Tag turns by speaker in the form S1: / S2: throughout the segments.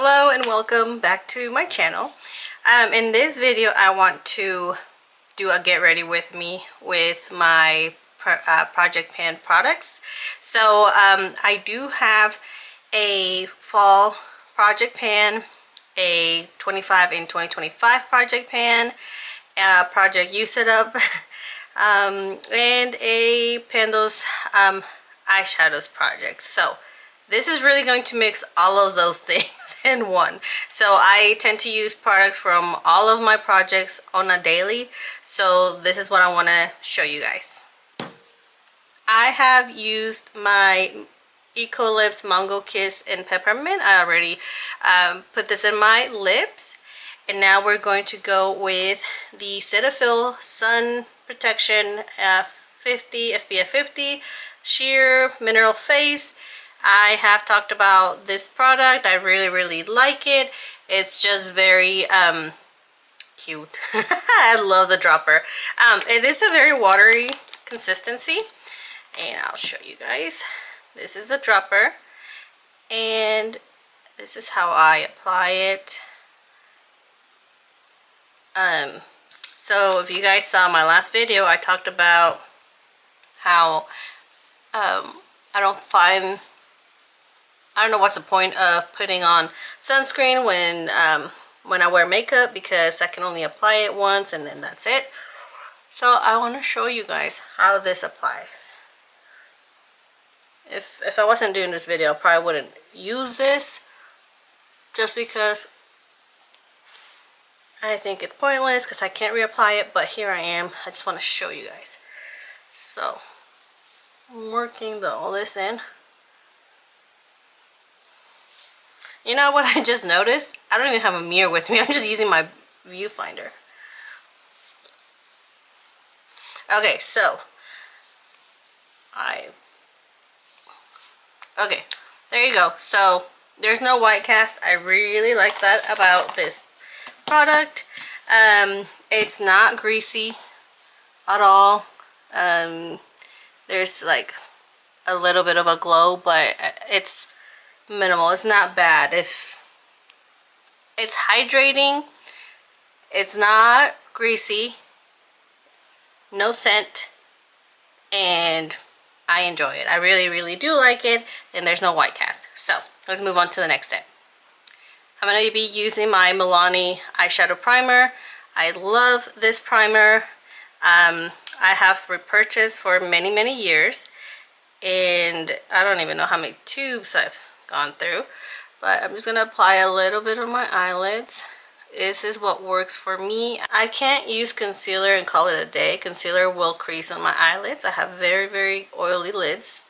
S1: Hello and welcome back to my channel. In this video I want to do a get ready with me with my project pan products. So I do have a fall project pan, a 25 in 2025 project pan, a project you set up and a Pandos eyeshadows project. So this is really going to mix all of those things in one. So I tend to use products from all of my projects on a daily. So this is what I want to show you guys. I have used my Eco Lips Mango Kiss in Peppermint. I already put this in my lips. And now we're going to go with the Cetaphil Sun Protection 50 SPF 50 Sheer Mineral Face. I have talked about this product. I really like it. It's just very cute. I love the dropper. It is a very watery consistency, and I'll show you guys. This is the dropper, and this is how I apply it. So if you guys saw my last video, I talked about how I don't know what's the point of putting on sunscreen when I wear makeup, because I can only apply it once and then that's it. So I want to show you guys how this applies. If I wasn't doing this video, I probably wouldn't use this, just because I think it's pointless because I can't reapply it. But here I am. I just want to show you guys. So I'm working all this in. You know what I just noticed? I don't even have a mirror with me. I'm just using my viewfinder. Okay, so okay, there you go. So there's no white cast. I really like that about this product. It's not greasy at all. There's like a little bit of a glow, but it's minimal. It's not bad. If it's hydrating, it's not greasy, no scent, and I enjoy it. I really do like it, and there's no white cast. So let's move on to the next step. I'm going to be using my Milani eyeshadow primer. I love this primer. I have repurchased for many years, and I don't even know how many tubes I've gone through, but I'm just gonna apply a little bit on my eyelids. This is what works for me. I can't use concealer and call it a day. Concealer will crease on my eyelids. I have very oily lids,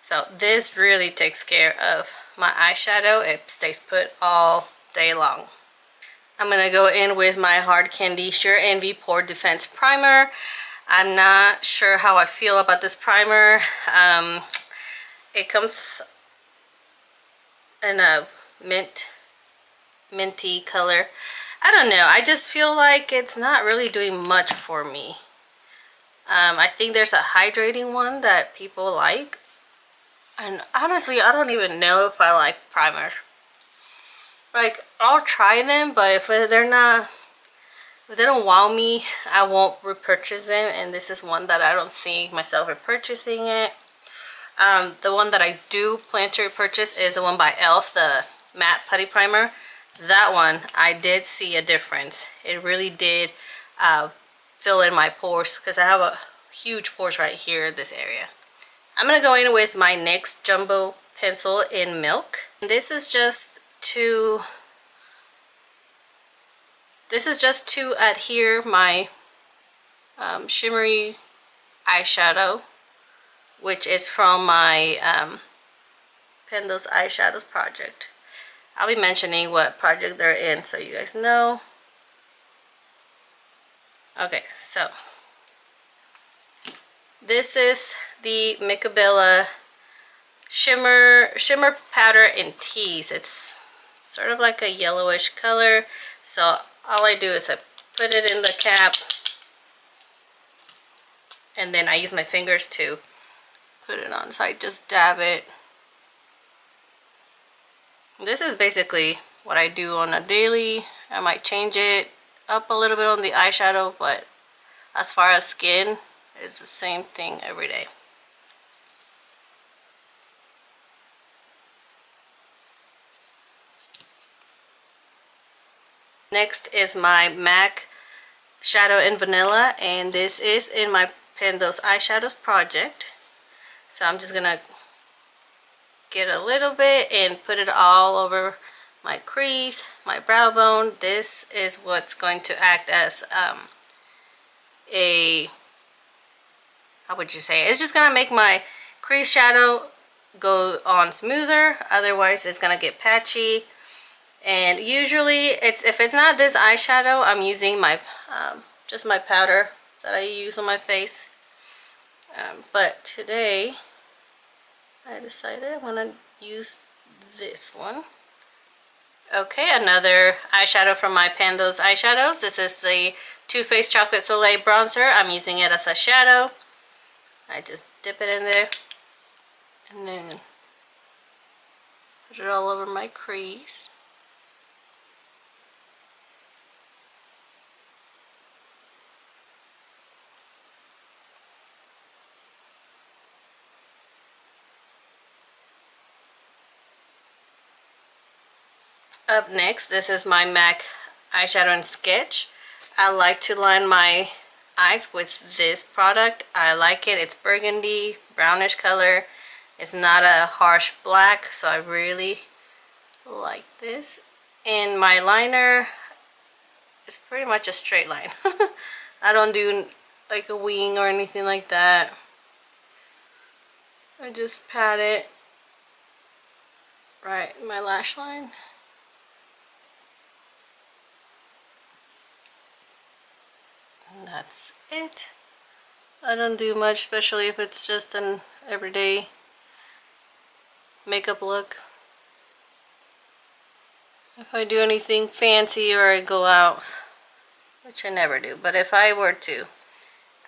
S1: so this really takes care of my eyeshadow. It stays put all day long. I'm gonna go in with my Hard Candy Sheer Envy Pore Defense Primer. I'm not sure how I feel about this primer. It comes in a minty color. I don't know. I just feel like it's not really doing much for me. I think there's a hydrating one that people like. And honestly, I don't even know if I like primer. Like, I'll try them, but if they don't wow me, I won't repurchase them. And this is one that I don't see myself repurchasing it. The one that I do plan to repurchase is the one by e.l.f., the matte putty primer. That one, I did see a difference. It really did fill in my pores, because I have a huge pores right here in this area. I'm going to go in with my NYX Jumbo Pencil in Milk. This is just to adhere my shimmery eyeshadow, which is from my Pandos Eyeshadows project. I'll be mentioning what project they're in so you guys know. Okay, so this is the Makeupcollection shimmer powder in Tease. It's sort of like a yellowish color. So all I do is I put it in the cap, and then I use my fingers to put it on. So I just dab it This is basically what I do on a daily. I might change it up a little bit on the eyeshadow, but as far as skin, it's the same thing every day. Next is my MAC Shadow in Vanilla, and this is in my Those Eyeshadows project. So I'm just gonna get a little bit and put it all over my crease, my brow bone. This is what's going to act as how would you say it? It's just gonna make my crease shadow go on smoother, otherwise it's gonna get patchy. And usually if it's not this eyeshadow, I'm using my just my powder that I use on my face. But today I decided I want to use this one. Okay, another eyeshadow from my Those Eyeshadows. This is the Too Faced Chocolate Soleil Bronzer. I'm using it as a shadow. I just dip it in there and then put it all over my crease. Up next, this is my MAC eyeshadow and sketch. I like to line my eyes with this product. I like it. It's burgundy, brownish color. It's not a harsh black, so I really like this. And my liner is pretty much a straight line. I don't do like a wing or anything like that. I just pat it right in my lash line. And that's it. I don't do much, especially if it's just an everyday makeup look. If I do anything fancy or I go out, which I never do, but if I were to,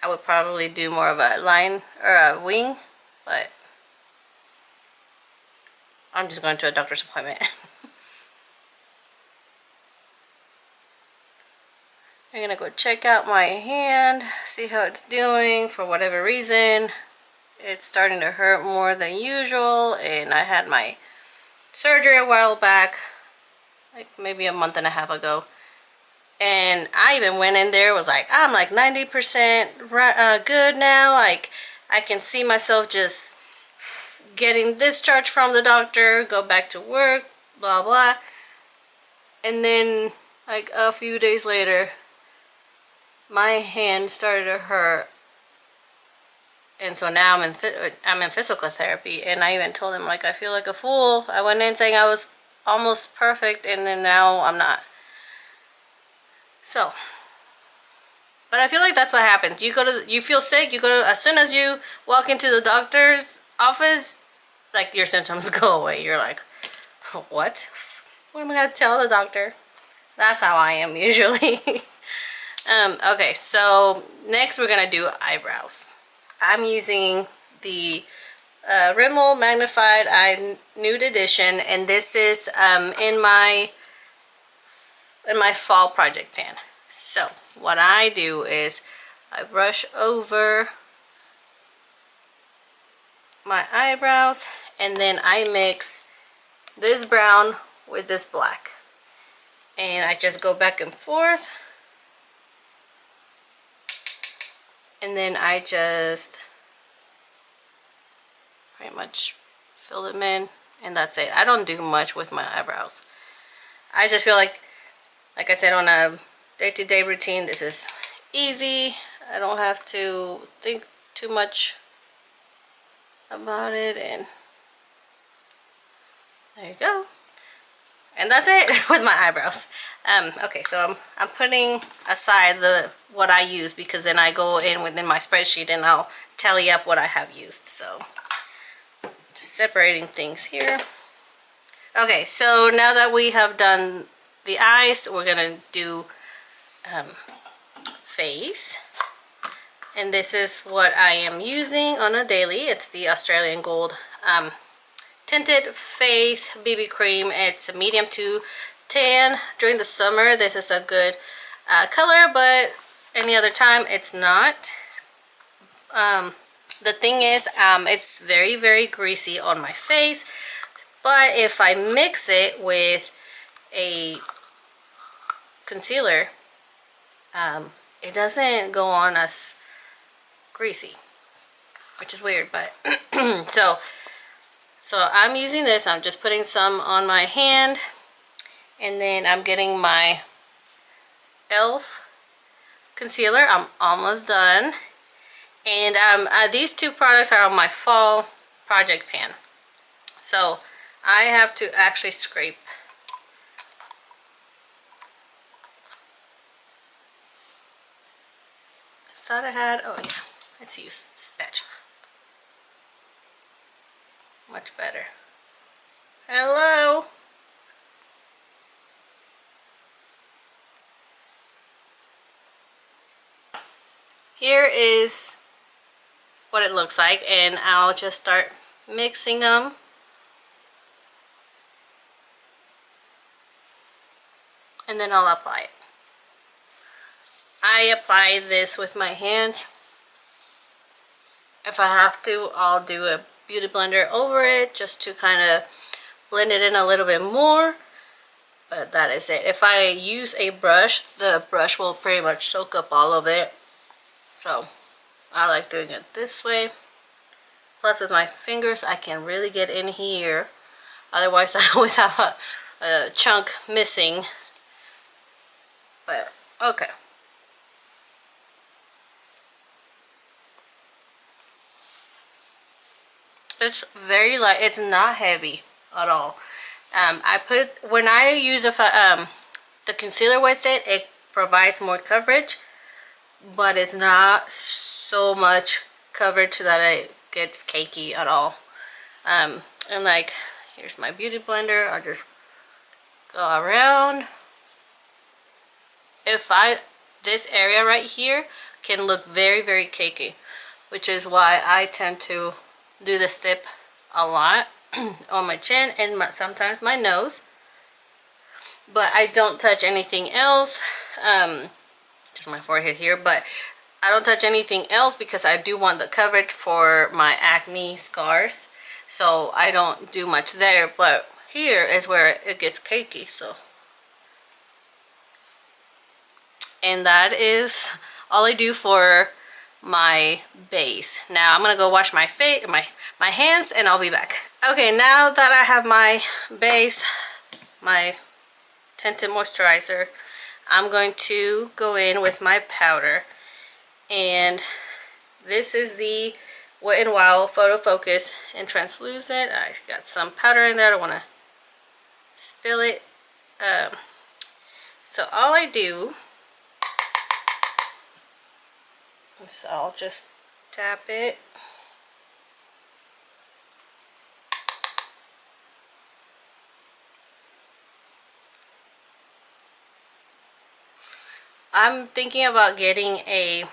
S1: I would probably do more of a line or a wing, but I'm just going to a doctor's appointment. I'm gonna go check out my hand, see how it's doing. For whatever reason, it's starting to hurt more than usual, and I had my surgery a while back, like maybe a month and a half ago, and I even went in there, was like, I'm like 90% good now. Like, I can see myself just getting discharged from the doctor, go back to work, blah blah. And then like a few days later, my hand started to hurt, and so now I'm in physical therapy. And I even told him, like, I feel like a fool. I went in saying I was almost perfect, and then now I'm not. So, but I feel like that's what happens. You feel sick, you go to, as soon as you walk into the doctor's office, like, your symptoms go away. You're like, what am I gonna tell the doctor? That's how I am usually. Okay, so next we're gonna do eyebrows. I'm using the Rimmel Magnified Eye Nude Edition, and this is in my fall project pan. So what I do is I brush over my eyebrows, and then I mix this brown with this black, and I just go back and forth. And then I just pretty much fill them in, and that's it. I don't do much with my eyebrows. I just feel like I said, on a day-to-day routine, this is easy. I don't have to think too much about it, and there you go. And that's it with my eyebrows. Okay, so I'm putting aside what I use, because then I go in within my spreadsheet and I'll tally up what I have used. So just separating things here. Okay, so now that we have done the eyes, we're gonna do face. And this is what I am using on a daily. It's the Australian Gold tinted face BB cream. It's a medium to tan. During the summer, this is a good color, but any other time, it's not. The thing is, it's very, very greasy on my face, but if I mix it with a concealer, it doesn't go on as greasy, which is weird, but so I'm using this. I'm just putting some on my hand, and then I'm getting my e.l.f. concealer. I'm almost done. And these two products are on my fall project pan. So I have to actually scrape. I thought I had, oh yeah, let's use the spatula. Much better. Hello? Here is what it looks like, and I'll just start mixing them. And then I'll apply it. I apply this with my hands. If I have to, I'll do a beauty blender over it just to kind of blend it in a little bit more. But that is it. If I use a brush, the brush will pretty much soak up all of it. So I like doing it this way. Plus with my fingers, I can really get in here. Otherwise, I always have a chunk missing. But, okay. It's very light. It's not heavy at all. When I use the concealer with it, it provides more coverage, but it's not so much coverage that it gets cakey at all. And like, here's my beauty blender. I'll just go around. This area right here can look very, very cakey, which is why I tend to do this tip a lot on my chin and sometimes my nose. But I don't touch anything else. Just my forehead here, but I don't touch anything else because I do want the coverage for my acne scars. So I don't do much there, but here is where it gets cakey. So, and that is all I do for my base. Now I'm gonna go wash my face, my hands, and I'll be back. Okay, now that I have my base, my tinted moisturizer, I'm going to go in with my powder, and this is the Wet n Wild Photo Focus and Translucent. I got some powder in there. I don't want to spill it. So all I do is I'll just tap it. I'm thinking about getting a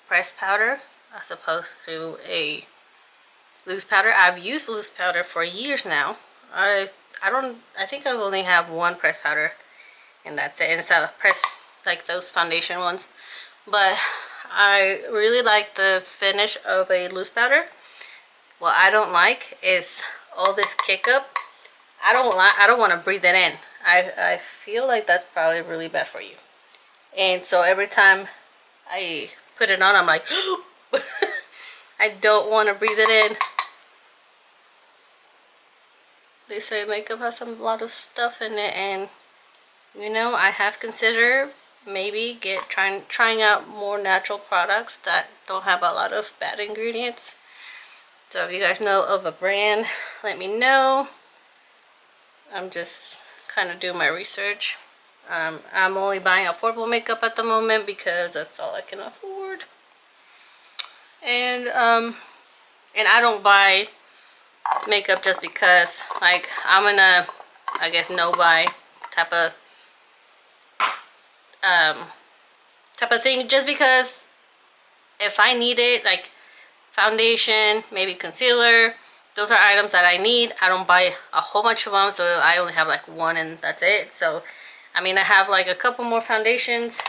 S1: pressed powder as opposed to a loose powder. I've used loose powder for years now. I think I only have one pressed powder, and that's it. And it's a press, like those foundation ones. But I really like the finish of a loose powder. What I don't like is all this kick up. I don't want to breathe it in. I feel like that's probably really bad for you. And so every time I put it on, I'm like, I don't want to breathe it in. They say makeup has a lot of stuff in it, and you know, I have considered maybe trying out more natural products that don't have a lot of bad ingredients. So if you guys know of a brand, let me know. I'm just kind of doing my research. I'm only buying affordable makeup at the moment because that's all I can afford. And I don't buy makeup just because, like, I'm gonna, I guess, no buy type of thing, just because if I need it, like foundation, maybe concealer, those are items that I need. I don't buy a whole bunch of them, so I only have like one and that's it. So I mean, I have like a couple more foundations,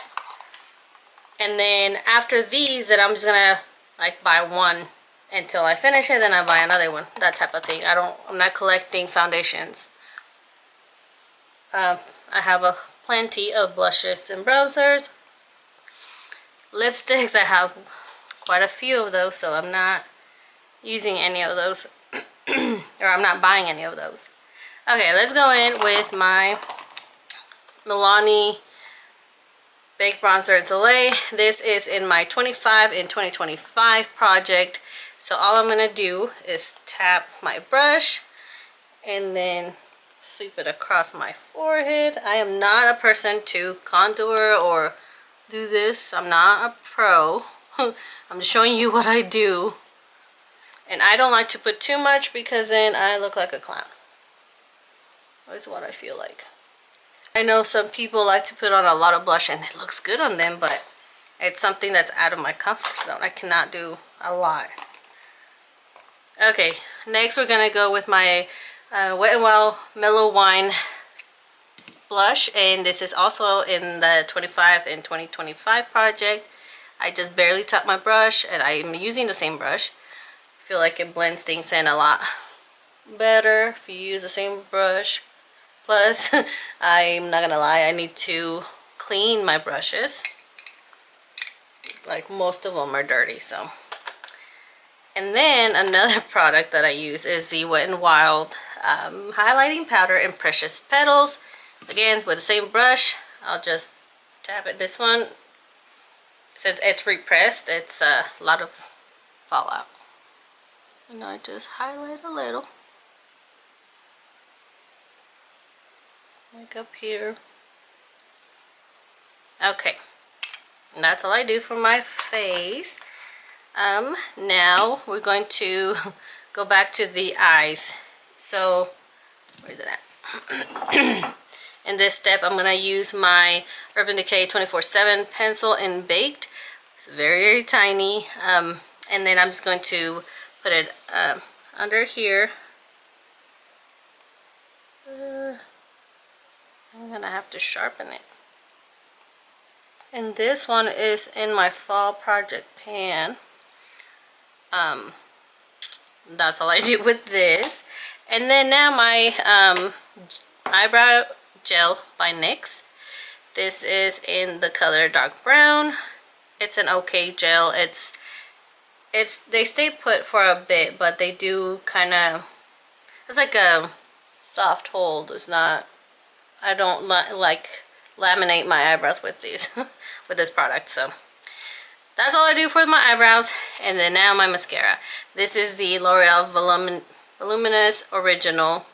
S1: and then after these, then I'm just gonna like buy one until I finish it, then I buy another one, that type of thing. I'm not collecting foundations. I have plenty of blushes and bronzers. Lipsticks, I have quite a few of those, so I'm not using any of those. Or I'm not buying any of those. Okay, let's go in with my Milani Baked Bronzer and Soleil. This is in my 25 in 2025 project. So all I'm going to do is tap my brush and then sweep it across my forehead. I am not a person to contour or do this. I'm not a pro. I'm just showing you what I do. And I don't like to put too much because then I look like a clown. That's what I feel like. I know some people like to put on a lot of blush and it looks good on them, but it's something that's out of my comfort zone. I cannot do a lot. Okay, next we're going to go with my Wet n Wild Mellow Wine blush, and this is also in the 25 in 2025 project. I just barely tap my brush, and I'm using the same brush. I feel like it blends things in a lot better if you use the same brush. Plus, I'm not gonna lie, I need to clean my brushes. Like, most of them are dirty, so. And then another product that I use is the Wet n Wild highlighting powder in Precious Petals. Again, with the same brush, I'll just tap it. This one, since it's repressed, it's a lot of fallout. And I just highlight a little. Like up here. Okay. And that's all I do for my face. Now we're going to go back to the eyes. So, where's it at? In this step, I'm going to use my Urban Decay 24/7 pencil in Baked. It's very, very tiny. And then I'm just going to put it under here. I'm going to have to sharpen it. And this one is in my Fall Project Pan. That's all I do with this. And then now my eyebrow gel by NYX. This is in the color dark brown. It's an okay gel. They stay put for a bit, but they do kind of, it's like a soft hold. It's not, I don't like laminate my eyebrows with these with this product. So that's all I do for my eyebrows. And then now my mascara. This is the L'Oreal Voluminous Original.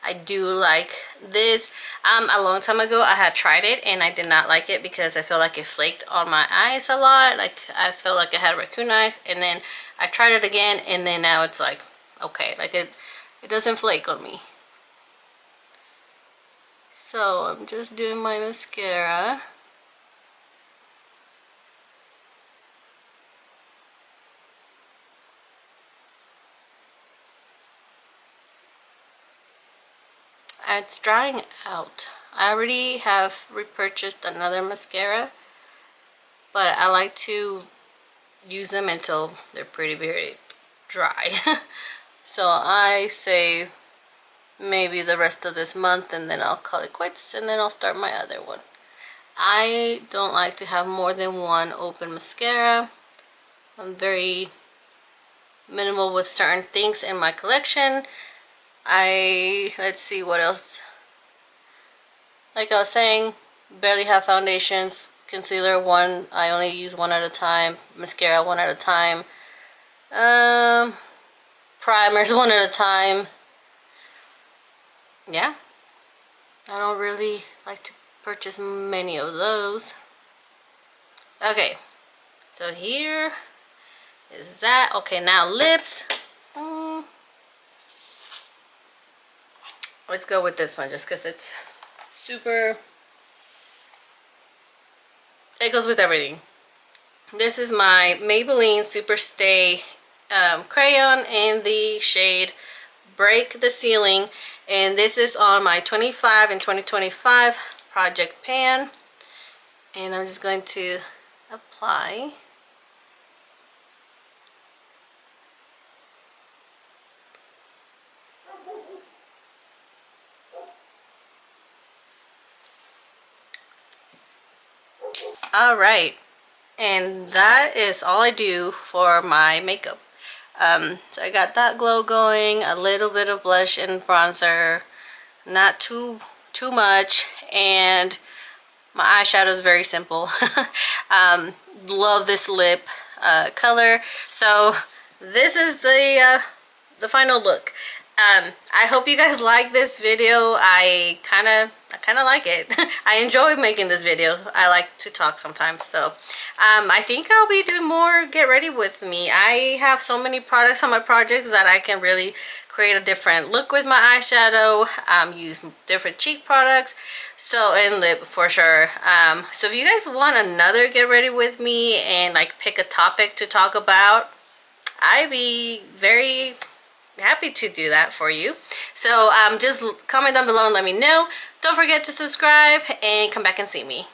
S1: I do like this. A long time ago I had tried it and I did not like it because I feel like it flaked on my eyes a lot. Like, I felt like I had raccoon eyes. And then I tried it again, and then now it's like, okay, like it doesn't flake on me. So I'm just doing my mascara. It's drying out. I already have repurchased another mascara, but I like to use them until they're pretty very dry. So I say maybe the rest of this month, and then I'll call it quits, and then I'll start my other one. I don't like to have more than one open mascara. I'm very minimal with certain things in my collection. Let's see what else. Like I was saying, barely have foundations. Concealer, one, I only use one at a time. Mascara, one at a time. Primers, one at a time. Yeah, I don't really like to purchase many of those. Okay, so here is that. Okay, now lips. Let's go with this one just because it's super, it goes with everything. This is my Maybelline Super Stay crayon in the shade break the sealing, and this is on my 25 and 2025 project pan, and I'm just going to apply. All right, and that is all I do for my makeup. So I got that glow going, a little bit of blush and bronzer, not too much, and my eyeshadow is very simple. Love this lip color. So this is the final look. I hope you guys like this video. I kind of like it. I enjoy making this video. I like to talk sometimes, so I think I'll be doing more get ready with me. I have so many products on my projects that I can really create a different look with my eyeshadow, use different cheek products, so, and lip for sure. So if you guys want another get ready with me and like pick a topic to talk about, I'd be very happy to do that for you. So just comment down below and let me know. Don't forget to subscribe and come back and see me.